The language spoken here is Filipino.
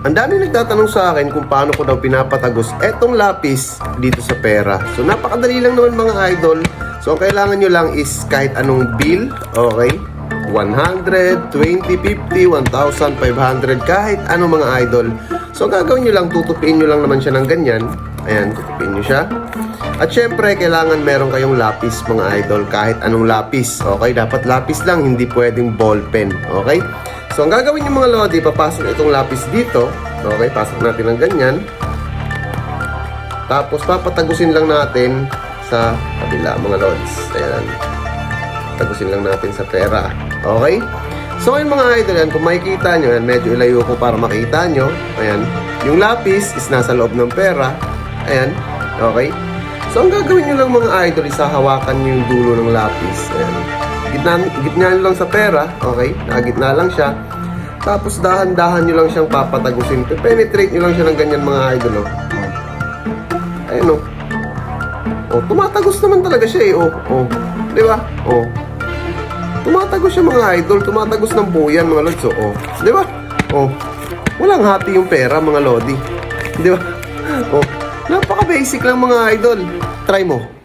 Ang dami nagtatanong sa akin kung paano ko daw pinapatagos etong lapis dito sa pera. So napakadali lang naman mga idol. So ang kailangan nyo lang is kahit anong bill, okay? 100, 20, 50, 1,500, kahit ano mga idol. So gagawin nyo lang, tutupiin nyo lang naman siya ng ganyan. Ayan, tutupiin nyo siya. At syempre, kailangan meron kayong lapis mga idol, kahit anong lapis. Okay, dapat lapis lang, hindi pwedeng ballpen. Okay? So, ang gagawin yung mga lodi, papasok itong lapis dito. Okay, pasok natin ng ganyan. Tapos, papatagusin lang natin sa kabila, mga lods. Ayan. Tagusin lang natin sa pera. Okay? So, yung mga idol yan, kung makikita nyo, yan, medyo ilayo ko para makita nyo. Ayan. Yung lapis is nasa loob ng pera. Ayan. Okay? So, ang gagawin nyo lang mga idol, isahawakan nyo yung dulo ng lapis. Ayan. Gitna nyo lang sa pera, okay? Nakagitna lang siya. Tapos dahan-dahan nyo lang siyang papatagusin. Penetrate nyo lang siya ng ganyan mga idol, oh. Ayun, oh. Oh, tumatagos naman talaga siya, eh, oh. Oh. Di ba? Oh. Tumatagos siya mga idol. Tumatagos ng buyan mga lods, oh. Di ba? Oh. Walang hati yung pera mga lodi. Di ba? Oh. Napaka-basic lang mga idol. Try mo.